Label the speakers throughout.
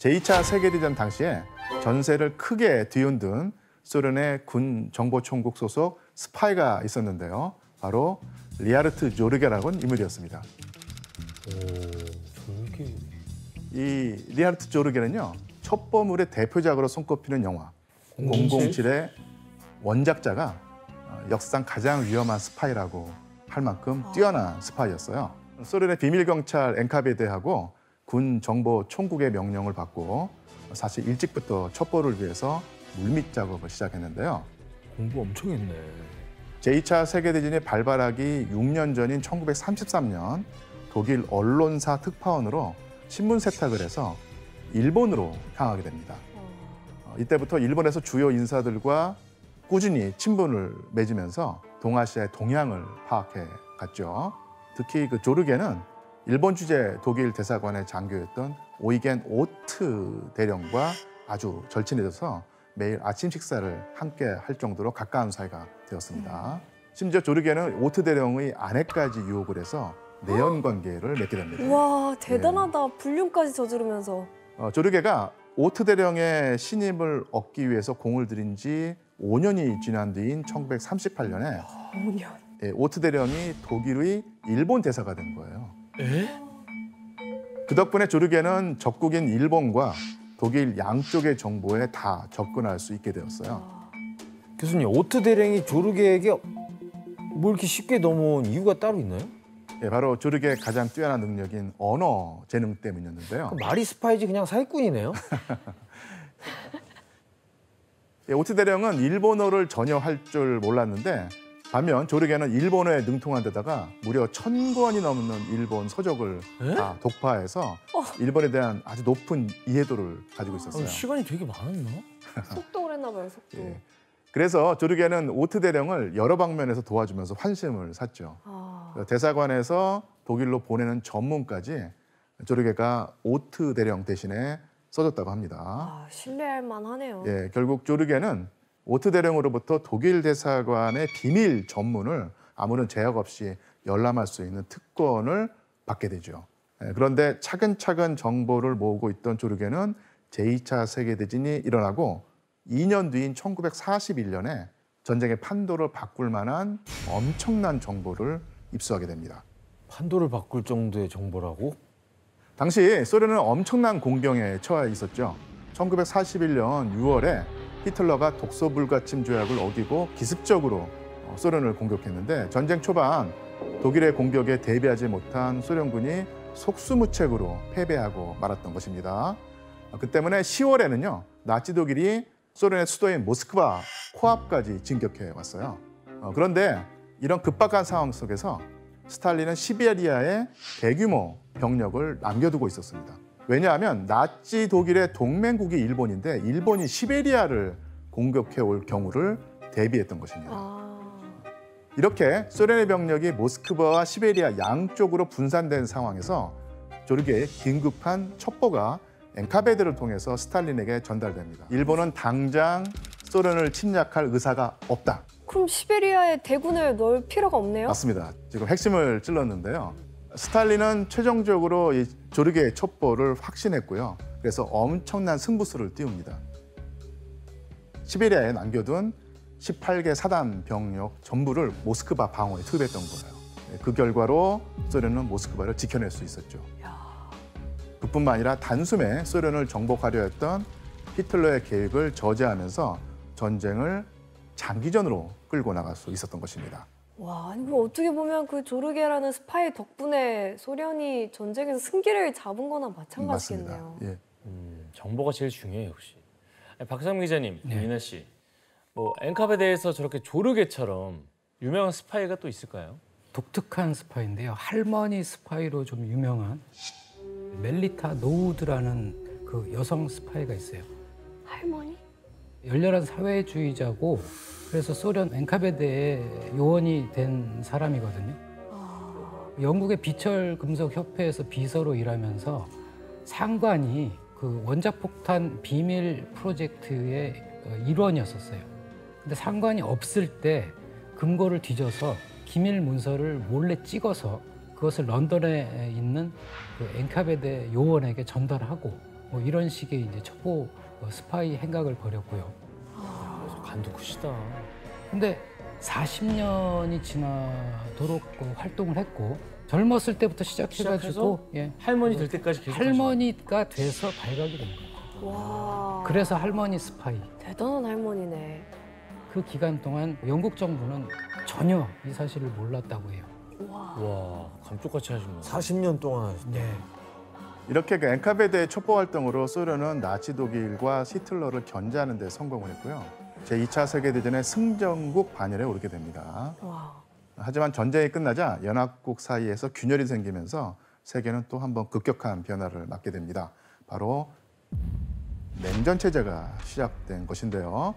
Speaker 1: 제2차 세계대전 당시에 전세를 크게 뒤흔든 소련의 군 정보총국 소속 스파이가 있었는데요. 바로 리하르트 조르게라는 인물이었습니다.
Speaker 2: 조르게.
Speaker 1: 이 리하르트 조르게는요, 첩보물의 대표작으로 손꼽히는 영화 007의 원작자가 역사상 가장 위험한 스파이라고 할 만큼 뛰어난 스파이였어요. 소련의 비밀경찰 엔카베드하고 군 정보 총국의 명령을 받고 사실 일찍부터 첩보를 위해서 물밑 작업을 시작했는데요.
Speaker 2: 공부 엄청 했네.
Speaker 1: 제2차 세계대전이 발발하기 6년 전인 1933년 독일 언론사 특파원으로 신문 세탁을 해서 일본으로 향하게 됩니다. 이때부터 일본에서 주요 인사들과 꾸준히 친분을 맺으면서 동아시아의 동향을 파악해 갔죠. 특히 그 조르게는 일본 주재 독일 대사관의 장교였던 오이겐 오트 대령과 아주 절친해져서 매일 아침 식사를 함께 할 정도로 가까운 사이가 되었습니다. 심지어 조르게는 오트 대령의 아내까지 유혹을 해서 내연 관계를 맺게 됩니다.
Speaker 3: 와, 대단하다. 불륜까지 저지르면서.
Speaker 1: 조르게가 오트 대령의 신임을 얻기 위해서 공을 들인 지 5년이 지난 뒤인 1938년에
Speaker 3: 5년.
Speaker 1: 오트 대령이 독일의 일본 대사가 된 거예요.
Speaker 2: 에?
Speaker 1: 그 덕분에 조르게는 적국인 일본과 독일 양쪽의 정보에 다 접근할 수 있게 되었어요.
Speaker 2: 교수님, 오트 대령이 조르게에게 뭐 이렇게 쉽게 넘어온 이유가 따로 있나요?
Speaker 1: 바로 조르게의 가장 뛰어난 능력인 언어 재능 때문이었는데요.
Speaker 2: 말이 스파이지 그냥 사기꾼이네요.
Speaker 1: 오트 대령은 일본어를 전혀 할 줄 몰랐는데 반면 조르게는 일본어에 능통한 데다가 무려 1000권이 넘는 일본 서적을 다 독파해서 일본에 대한 아주 높은 이해도를 가지고 있었어요.
Speaker 2: 시간이 되게 많았나?
Speaker 3: 속독을 했나 봐요, 속독.
Speaker 1: 예. 그래서 조르게는 오트 대령을 여러 방면에서 도와주면서 환심을 샀죠. 대사관에서 독일로 보내는 전문까지 조르게가 오트 대령 대신에 써줬다고 합니다.
Speaker 3: 신뢰할 만하네요.
Speaker 1: 예, 결국 조르게는 오트 대령으로부터 독일 대사관의 비밀 전문을 아무런 제약 없이 열람할 수 있는 특권을 받게 되죠. 그런데 차근차근 정보를 모으고 있던 조르게는 제2차 세계대전이 일어나고 2년 뒤인 1941년에 전쟁의 판도를 바꿀 만한 엄청난 정보를 입수하게 됩니다.
Speaker 2: 판도를 바꿀 정도의 정보라고?
Speaker 1: 당시 소련은 엄청난 공경에 처해 있었죠. 1941년 6월에 히틀러가 독소 불가침 조약을 어기고 기습적으로 소련을 공격했는데 전쟁 초반 독일의 공격에 대비하지 못한 소련군이 속수무책으로 패배하고 말았던 것입니다. 그 때문에 10월에는요, 나치 독일이 소련의 수도인 모스크바 코앞까지 진격해 왔어요. 그런데 이런 급박한 상황 속에서 스탈린은 시베리아에 대규모 병력을 남겨두고 있었습니다. 왜냐하면 나치 독일의 동맹국이 일본인데 일본이 시베리아를 공격해 올 경우를 대비했던 것입니다. 이렇게 소련의 병력이 모스크바와 시베리아 양쪽으로 분산된 상황에서 조르게의 긴급한 첩보가 엔카베드를 통해서 스탈린에게 전달됩니다. 일본은 당장 소련을 침략할 의사가 없다.
Speaker 3: 그럼 시베리아에 대군을 넣을 필요가 없네요?
Speaker 1: 맞습니다. 지금 핵심을 찔렀는데요. 스탈린은 최종적으로 이 조르게의 첩보를 확신했고요. 그래서 엄청난 승부수를 띄웁니다. 시베리아에 남겨둔 18개 사단 병력 전부를 모스크바 방어에 투입했던 거예요. 그 결과로 소련은 모스크바를 지켜낼 수 있었죠. 그뿐만 아니라 단숨에 소련을 정복하려 했던 히틀러의 계획을 저지하면서 전쟁을 장기전으로 끌고 나갈 수 있었던 것입니다.
Speaker 3: 와, 아니 뭐 어떻게 보면 그 조르게라는 스파이 덕분에 소련이 전쟁에서 승기를 잡은 거나 마찬가지겠네요.
Speaker 1: 맞습니다. 예.
Speaker 2: 정보가 제일 중요해요, 역시. 박상민 기자님, 유나 씨, 뭐 엔카베드에서 저렇게 조르게처럼 유명한 스파이가 또 있을까요?
Speaker 4: 독특한 스파이인데요. 할머니 스파이로 좀 유명한 멜리타 노우드라는 그 여성 스파이가 있어요.
Speaker 3: 할머니?
Speaker 4: 열렬한 사회주의자고 그래서 소련 엔카베드의 요원이 된 사람이거든요. 영국의 비철 금속 협회에서 비서로 일하면서 상관이 그 원자폭탄 비밀 프로젝트의 일원이었었어요. 근데 상관이 없을 때 금고를 뒤져서 기밀 문서를 몰래 찍어서 그것을 런던에 있는 그 엔카베드 요원에게 전달하고 뭐 이런 식의 이제 첩보 스파이 행각을 벌였고요.
Speaker 2: 간도 크시다.
Speaker 4: 근데 40년이 지나도록 활동을 했고 젊었을 때부터 시작해가지고 예,
Speaker 2: 할머니 될 때까지 계속
Speaker 4: 할머니가 돼서 발각이 된 거예요.
Speaker 3: 와.
Speaker 4: 그래서 할머니 스파이.
Speaker 3: 대단한 할머니네.
Speaker 4: 그 기간 동안 영국 정부는 전혀 이 사실을 몰랐다고 해요.
Speaker 2: 와, 감쪽같이 하신 거예요.
Speaker 5: 40년 동안 하셨다.
Speaker 4: 네.
Speaker 1: 이렇게 그 엔카베드의 첩보 활동으로 소련은 나치 독일과 히틀러를 견제하는 데 성공을 했고요. 제2차 세계대전의 승전국 반열에 오르게 됩니다.
Speaker 3: 와.
Speaker 1: 하지만 전쟁이 끝나자 연합국 사이에서 균열이 생기면서 세계는 또 한 번 급격한 변화를 맞게 됩니다. 바로 냉전 체제가 시작된 것인데요.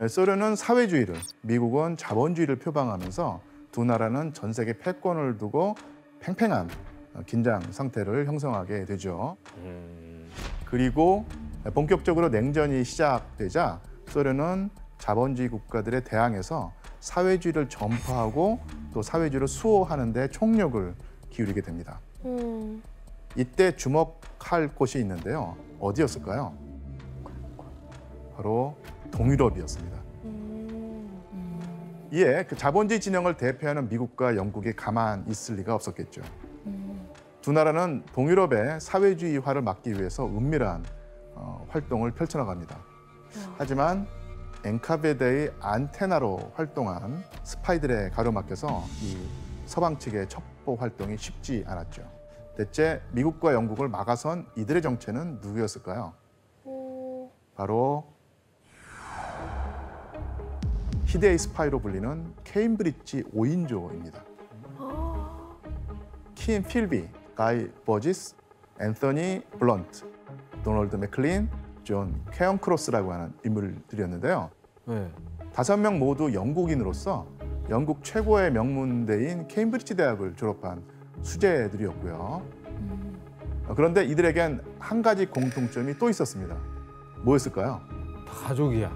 Speaker 1: 소련은 사회주의를, 미국은 자본주의를 표방하면서 두 나라는 전 세계 패권을 두고 팽팽한 긴장 상태를 형성하게 되죠. 그리고 본격적으로 냉전이 시작되자 소련은 자본주의 국가들에 대항해서 사회주의를 전파하고 또 사회주의를 수호하는 데 총력을 기울이게 됩니다. 이때 주목할 곳이 있는데요. 어디였을까요? 바로 동유럽이었습니다. 이에 그 자본주의 진영을 대표하는 미국과 영국이 가만 있을 리가 없었겠죠. 두 나라는 동유럽의 사회주의화를 막기 위해서 은밀한 활동을 펼쳐나갑니다. 하지만 엔카베드의 안테나로 활동한 스파이들에 가로막혀서 이 서방 측의 첩보 활동이 쉽지 않았죠. 대체 미국과 영국을 막아선 이들의 정체는 누구였을까요? 바로 희대의 스파이로 불리는 케임브리지 5인조입니다. 킴 필비, 가이 버지스, 앤서니 블런트, 도널드 맥클린, 존 케언크로스라고 하는 인물들이었는데요.
Speaker 5: 네.
Speaker 1: 5명 모두 영국인으로서 영국 최고의 명문대인 케임브리지 대학을 졸업한 수재들이었고요. 그런데 이들에겐 한 가지 공통점이 또 있었습니다. 뭐였을까요?
Speaker 5: 가족이야.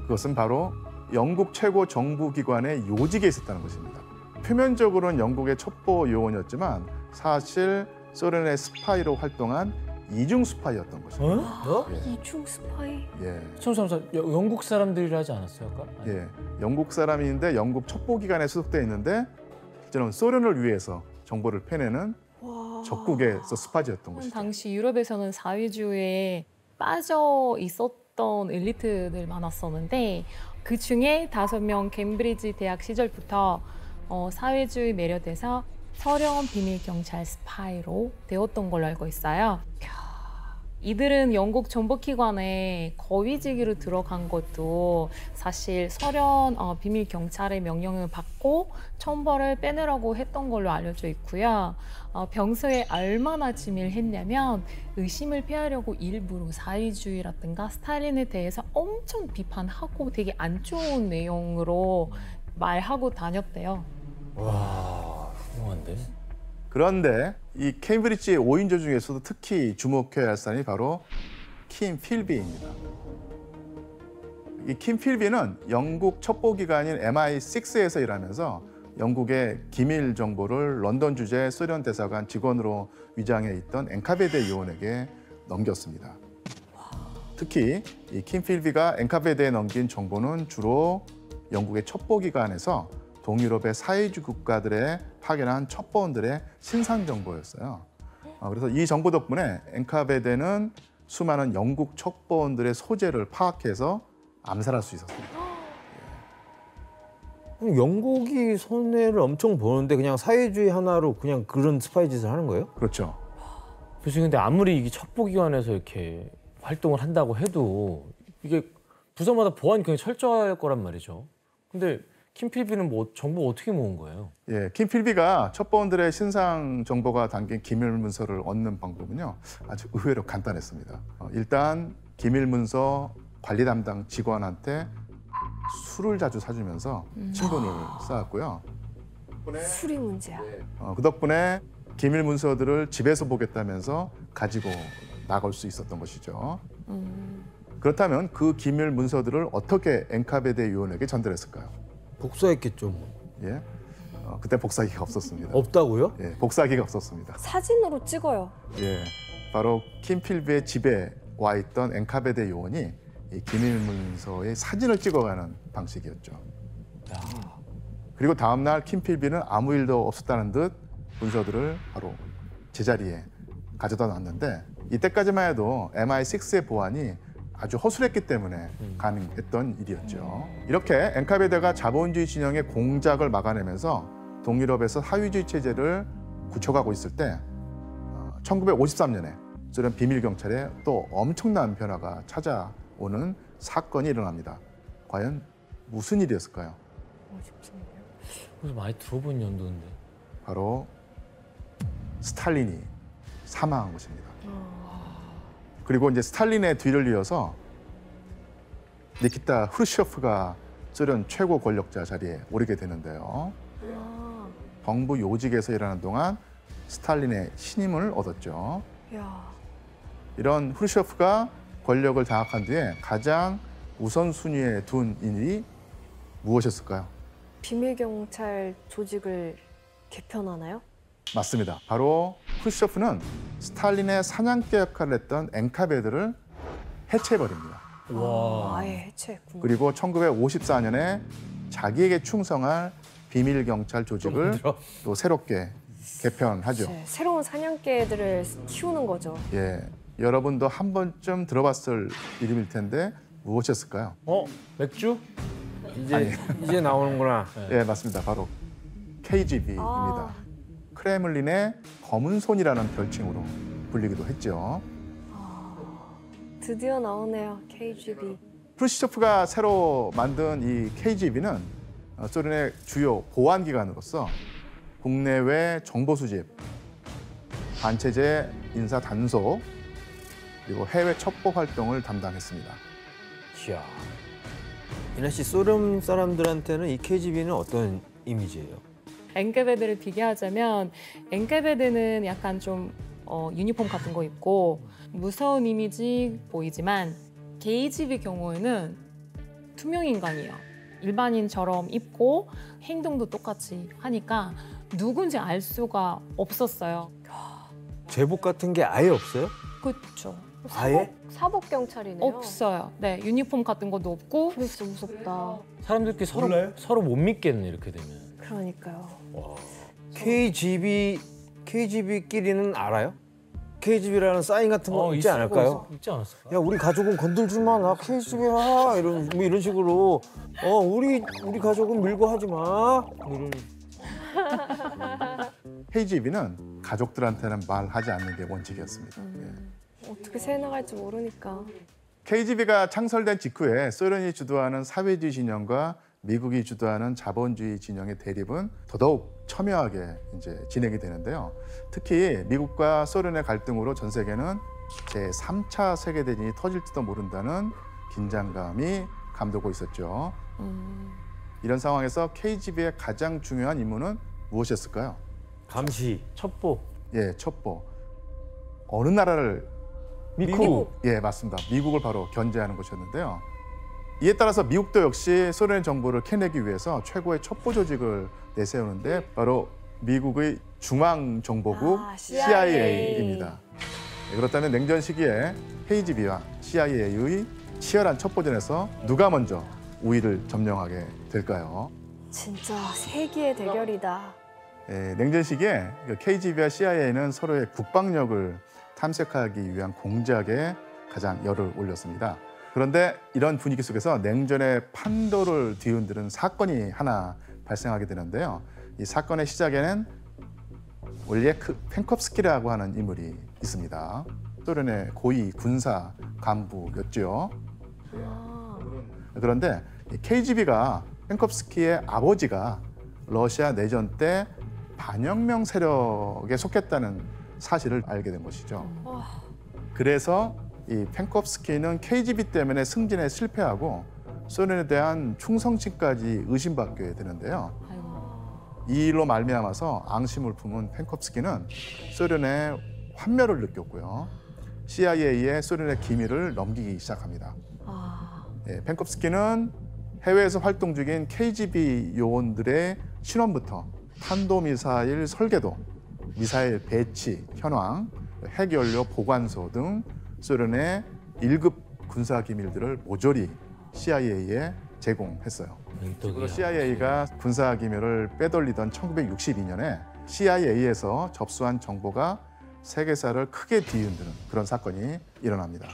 Speaker 1: 그것은 바로 영국 최고 정부기관의 요직에 있었다는 것입니다. 표면적으로는 영국의 첩보 요원이었지만 사실 소련의 스파이로 활동한 이중 스파이였던 것입니다.
Speaker 3: 이중 스파이?
Speaker 1: 예.
Speaker 2: 잠시만, 영국 사람들이라 하지 않았어요, 아까?
Speaker 1: 예, 영국 사람인데 영국 첩보기관에 소속돼 있는데 실제로는 소련을 위해서 정보를 빼내는 적국에서 스파이였던 것이죠.
Speaker 6: 당시 유럽에서는 사회주의에 빠져 있었던 엘리트들 많았었는데 그 중에 5명 캠브리지 대학 시절부터 사회주의 매료돼서 소련 비밀 경찰 스파이로 되었던 걸로 알고 있어요. 이들은 영국 정보기관에 거위직으로 들어간 것도 사실 소련 비밀 경찰의 명령을 받고 정보를 빼내라고 했던 걸로 알려져 있고요. 평소에 얼마나 치밀했냐면 의심을 피하려고 일부러 사회주의라든가 스탈린에 대해서 엄청 비판하고 되게 안 좋은 내용으로 말하고 다녔대요.
Speaker 2: 와, 훌륭한데?
Speaker 1: 그런데 이 케임브리지 5인조 중에서도 특히 주목해야 할 사람이 바로 킴 필비입니다. 이 킴 필비는 영국 첩보기관인 MI6에서 일하면서 영국의 기밀 정보를 런던 주재 소련 대사관 직원으로 위장해 있던 엔카베드 요원에게 넘겼습니다. 특히 이 킴 필비가 엔카베드에 넘긴 정보는 주로 영국의 첩보기관에서 동유럽의 사회주의 국가들에 파견한 첩보원들의 신상 정보였어요. 그래서 이 정보 덕분에 엔카베드는 수많은 영국 첩보원들의 소재를 파악해서 암살할 수 있었습니다.
Speaker 5: 그럼 영국이 손해를 엄청 보는데 그냥 사회주의 하나로 그냥 그런 스파이 짓을 하는 거예요?
Speaker 1: 그렇죠.
Speaker 2: 교수님, 근데 아무리 이게 첩보기관에서 이렇게 활동을 한다고 해도 이게 부서마다 보안이 굉장히 철저할 거란 말이죠. 근데 킴 필비는 뭐 정보 어떻게 모은 거예요?
Speaker 1: 예, 킴 필비가 첩보원들의 신상 정보가 담긴 기밀 문서를 얻는 방법은요, 아주 의외로 간단했습니다. 일단 기밀 문서 관리 담당 직원한테 술을 자주 사주면서 친분을 쌓았고요.
Speaker 3: 술이 문제야.
Speaker 1: 그 덕분에 기밀 문서들을 집에서 보겠다면서 가지고 나갈 수 있었던 것이죠. 그렇다면 그 기밀 문서들을 어떻게 엔카베드 요원에게 전달했을까요?
Speaker 5: 복사했겠죠. 뭐.
Speaker 1: 예, 그때 복사기가 없었습니다.
Speaker 5: 없다고요?
Speaker 1: 예, 복사기가 없었습니다.
Speaker 3: 사진으로 찍어요.
Speaker 1: 예, 바로 킴필비의 집에 와 있던 엔카베데 요원이 이 기밀문서에 사진을 찍어가는 방식이었죠. 그리고 다음 날 킴필비는 아무 일도 없었다는 듯 문서들을 바로 제자리에 가져다 놨는데 이때까지만 해도 MI6의 보안이 아주 허술했기 때문에 가능했던 일이었죠. 이렇게 엔카베데가 자본주의 진영의 공작을 막아내면서 동유럽에서 사회주의 체제를 굳혀가고 있을 때 1953년에 소련 비밀경찰에 또 엄청난 변화가 찾아오는 사건이 일어납니다. 과연 무슨 일이었을까요?
Speaker 2: 그래서 많이 들어본 연도인데.
Speaker 1: 바로 스탈린이 사망한 것입니다. 그리고 이제 스탈린의 뒤를 이어서 니키타 후르쇼프가 소련 최고 권력자 자리에 오르게 되는데요. 정부 요직에서 일하는 동안 스탈린의 신임을 얻었죠.
Speaker 3: 야,
Speaker 1: 이런 후르쇼프가 권력을 장악한 뒤에 가장 우선순위에 둔 일이 무엇이었을까요?
Speaker 3: 비밀 경찰 조직을 개편하나요?
Speaker 1: 맞습니다. 바로 후르쇼프는 스탈린의 사냥개 역할을 했던 엔카베드를 해체해버립니다.
Speaker 3: 아예 해체했구나.
Speaker 1: 그리고 1954년에 자기에게 충성할 비밀 경찰 조직을 또 새롭게 개편하죠.
Speaker 3: 네, 새로운 사냥개들을 키우는 거죠.
Speaker 1: 예, 여러분도 한 번쯤 들어봤을 이름일 텐데 무엇이었을까요?
Speaker 2: 맥주?
Speaker 5: 이제 나오는구나.
Speaker 1: 예, 맞습니다. 바로 KGB입니다.
Speaker 3: 아.
Speaker 1: 크레물린의 검은 손이라는 별칭으로 불리기도 했죠.
Speaker 3: 드디어 나오네요, KGB.
Speaker 1: 프루시초프가 새로 만든 이 KGB는 소련의 주요 보안 기관으로서 국내외 정보 수집, 반체제 인사 단속, 그리고 해외 첩보 활동을 담당했습니다.
Speaker 5: 이야. 이나 씨, 소련 사람들한테는 이 KGB는 어떤 이미지예요?
Speaker 6: 엔카베드를 비교하자면 엔카베드는 약간 좀 유니폼 같은 거 입고 무서운 이미지 보이지만 KGB 경우에는 투명 인간이에요. 일반인처럼 입고 행동도 똑같이 하니까 누군지 알 수가 없었어요.
Speaker 5: 제복 같은 게 아예 없어요?
Speaker 6: 그렇죠.
Speaker 5: 아예?
Speaker 3: 사복 경찰이네요.
Speaker 6: 없어요. 네, 유니폼 같은 것도 없고.
Speaker 3: 그게 진짜 무섭다.
Speaker 2: 사람들끼리 서로 못 믿겠네 이렇게 되면.
Speaker 3: 그러니까요.
Speaker 5: KGB끼리는 알아요? KGB라는 사인 같은 거 있지 않을까요?
Speaker 2: 있지 않았을까?
Speaker 5: 야, 우리 가족은 건들지 마. 나 KGB야. 이런 식으로. 우리 가족은 밀고 하지 마. 이런.
Speaker 1: KGB는 가족들한테는 말하지 않는 게 원칙이었습니다.
Speaker 3: 어떻게 새 나갈지 모르니까.
Speaker 1: KGB가 창설된 직후에 소련이 주도하는 사회주의 진영과 미국이 주도하는 자본주의 진영의 대립은 더더욱 첨예하게 이제 진행이 되는데요. 특히 미국과 소련의 갈등으로 전 세계는 제3차 세계대전이 터질지도 모른다는 긴장감이 감돌고 있었죠. 이런 상황에서 KGB의 가장 중요한 임무는 무엇이었을까요?
Speaker 5: 감시.
Speaker 2: 첩보.
Speaker 1: 예, 첩보. 어느 나라를
Speaker 2: 미국.
Speaker 1: 예, 맞습니다. 미국을 바로 견제하는 것이었는데요. 이에 따라서 미국도 역시 소련 정부를 캐내기 위해서 최고의 첩보 조직을 내세우는데 바로 미국의 중앙정보국 CIA입니다. 그렇다면 냉전 시기에 KGB와 CIA의 치열한 첩보전에서 누가 먼저 우위를 점령하게 될까요?
Speaker 3: 진짜 세기의 대결이다.
Speaker 1: 예, 냉전 시기에 KGB와 CIA는 서로의 국방력을 탐색하기 위한 공작에 가장 열을 올렸습니다. 그런데 이런 분위기 속에서 냉전의 판도를 뒤흔드는 사건이 하나 발생하게 되는데요. 이 사건의 시작에는 올리에크 펜콥스키라고 하는 인물이 있습니다. 소련의 고위 군사 간부였죠. 그런데 KGB가 펜콥스키의 아버지가 러시아 내전 때 반혁명 세력에 속했다는 사실을 알게 된 것이죠. 그래서 이 펜콥스키는 KGB 때문에 승진에 실패하고 소련에 대한 충성심까지 의심받게 되는데요. 이 일로 말미암아서 앙심을 품은 펜콥스키는 소련의 환멸을 느꼈고요. CIA에 소련의 기밀을 넘기기 시작합니다. 예, 펜콥스키는 해외에서 활동 중인 KGB 요원들의 신원부터 탄도미사일 설계도, 미사일 배치, 현황, 핵연료 보관소 등 소련의 1급 군사 기밀들을 모조리 CIA에 제공했어요. 그리고 CIA가 군사 기밀을 빼돌리던 1962년에 CIA에서 접수한 정보가 세계사를 크게 뒤흔드는 그런 사건이 일어납니다.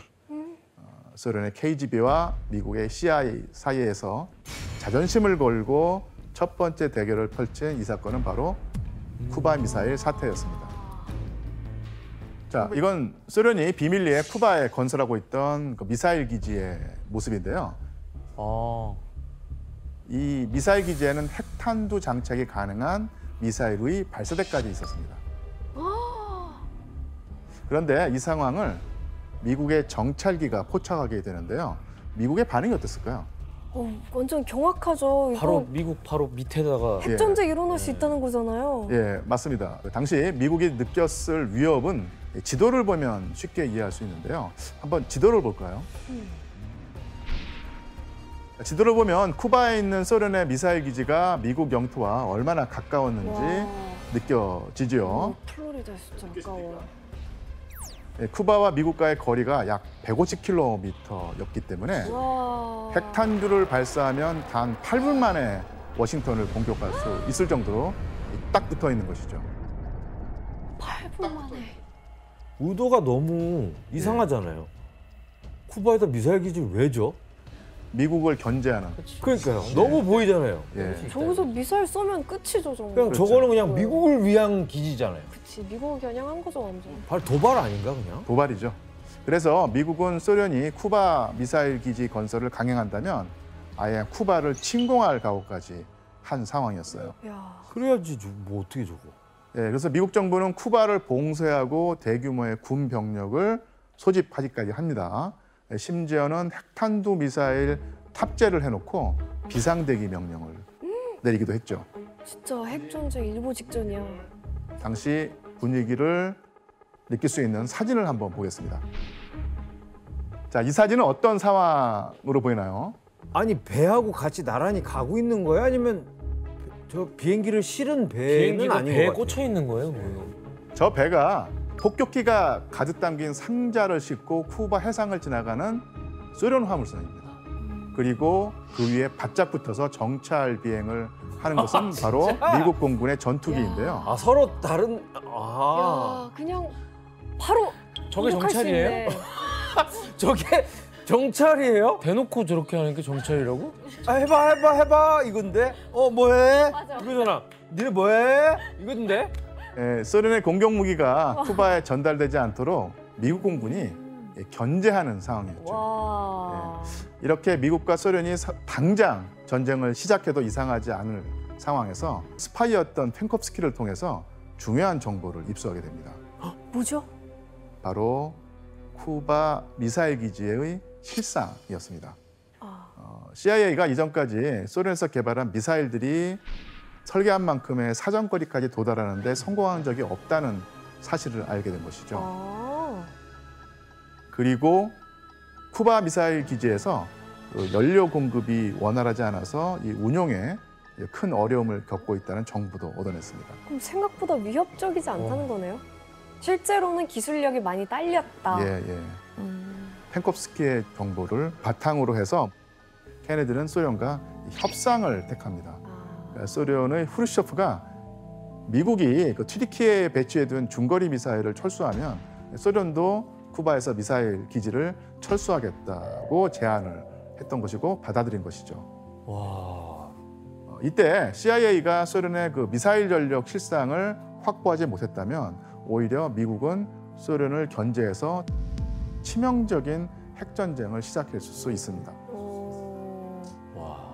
Speaker 1: 소련의 KGB와 미국의 CIA 사이에서 자존심을 걸고 첫 번째 대결을 펼친 이 사건은 바로 쿠바 미사일 사태였습니다. 자, 이건 소련이 비밀리에 쿠바에 건설하고 있던 그 미사일 기지의 모습인데요. 이 미사일 기지에는 핵탄두 장착이 가능한 미사일의 발사대까지 있었습니다. 그런데 이 상황을 미국의 정찰기가 포착하게 되는데요. 미국의 반응이 어땠을까요?
Speaker 3: 완전 경악하죠. 이거
Speaker 2: 바로 미국 바로 밑에다가
Speaker 3: 핵전쟁 일어날 수 있다는 거잖아요.
Speaker 1: 예, 맞습니다. 당시 미국이 느꼈을 위협은 지도를 보면 쉽게 이해할 수 있는데요. 한번 지도를 볼까요? 지도를 보면 쿠바에 있는 소련의 미사일 기지가 미국 영토와 얼마나 가까웠는지
Speaker 3: 와.
Speaker 1: 느껴지죠.
Speaker 3: 플로리다 진짜 아까워.
Speaker 1: 예, 쿠바와 미국과의 거리가 약 150km였기 때문에
Speaker 3: 와.
Speaker 1: 핵탄두를 발사하면 단 8분 만에 워싱턴을 공격할 수 있을 정도로 딱 붙어 있는 것이죠.
Speaker 3: 8분 만에.
Speaker 5: 의도가 너무 이상하잖아요. 쿠바에다 미사일 기지를 왜 줘?
Speaker 1: 미국을 견제하는.
Speaker 5: 그러니까요. 너무 보이잖아요.
Speaker 1: 예.
Speaker 3: 저기서 미사일 쏘면 끝이죠, 정말.
Speaker 5: 그냥
Speaker 1: 그렇죠.
Speaker 5: 저거는 그냥 미국을 위한 기지잖아요.
Speaker 3: 그치, 미국을 겨냥한 거죠, 완전.
Speaker 5: 바로 도발 아닌가 그냥?
Speaker 1: 도발이죠. 그래서 미국은 소련이 쿠바 미사일 기지 건설을 강행한다면 아예 쿠바를 침공할 각오까지 한 상황이었어요.
Speaker 3: 야.
Speaker 5: 그래야지 뭐 어떻게 저거?
Speaker 1: 예, 그래서 미국 정부는 쿠바를 봉쇄하고 대규모의 군 병력을 소집하기까지 합니다. 예, 심지어는 핵탄두 미사일 탑재를 해놓고 비상대기 명령을 내리기도 했죠.
Speaker 3: 진짜 핵전쟁 일보 직전이야.
Speaker 1: 당시 분위기를 느낄 수 있는 사진을 한번 보겠습니다. 자, 이 사진은 어떤 상황으로 보이나요?
Speaker 5: 아니 배하고 같이 나란히 가고 있는 거야? 아니면 저 비행기를 실은 배는
Speaker 2: 비행기가
Speaker 5: 아닌
Speaker 2: 배에
Speaker 5: 것 같아요.
Speaker 2: 꽂혀 있는 거예요. 뭐.
Speaker 1: 저 배가 폭격기가 가득 담긴 상자를 싣고 쿠바 해상을 지나가는 소련 화물선입니다. 그리고 그 위에 바짝 붙어서 정찰 비행을 하는 것은 바로 미국 공군의 전투기인데요.
Speaker 5: 아 서로 다른 아
Speaker 3: 야, 그냥 바로
Speaker 2: 저게
Speaker 3: 공격할 수
Speaker 2: 정찰이에요?
Speaker 3: 있네.
Speaker 5: 저게 정찰이에요?
Speaker 2: 대놓고 저렇게 하는 게 정찰이라고?
Speaker 5: 아, 해봐 이건데? 뭐해? 이거잖아. 니네 뭐해? 이건데?
Speaker 1: 예, 소련의 공격 무기가 쿠바에 전달되지 않도록 미국 공군이 견제하는 상황이었죠.
Speaker 3: 와.
Speaker 1: 이렇게 미국과 소련이 당장 전쟁을 시작해도 이상하지 않을 상황에서 스파이였던 펜콥스키를 통해서 중요한 정보를 입수하게 됩니다.
Speaker 3: 뭐죠?
Speaker 1: 바로 쿠바 미사일 기지의 실상이었습니다. CIA가 이전까지 소련에서 개발한 미사일들이 설계한 만큼의 사정거리까지 도달하는데 성공한 적이 없다는 사실을 알게 된 것이죠.
Speaker 3: 아.
Speaker 1: 그리고 쿠바 미사일 기지에서 그 연료 공급이 원활하지 않아서 이 운용에 큰 어려움을 겪고 있다는 정보도 얻어냈습니다.
Speaker 3: 그럼 생각보다 위협적이지 않다는 거네요? 실제로는 기술력이 많이 딸렸다.
Speaker 1: 예. 펜콥스키의 정보를 바탕으로 해서 케네디는 소련과 협상을 택합니다. 그러니까 소련의 후르쇼프가 미국이 그 튀르키예에 배치해둔 중거리 미사일을 철수하면 소련도 쿠바에서 미사일 기지를 철수하겠다고 제안을 했던 것이고 받아들인 것이죠.
Speaker 2: 와.
Speaker 1: 이때 CIA가 소련의 그 미사일 전력 실상을 확보하지 못했다면 오히려 미국은 소련을 견제해서 치명적인 핵전쟁을 시작했을 수 있습니다.
Speaker 2: 와.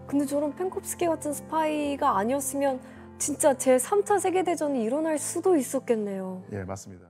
Speaker 3: 근데 저런 펜콥스키 같은 스파이가 아니었으면 진짜 제3차 세계대전이 일어날 수도 있었겠네요.
Speaker 1: 예, 맞습니다.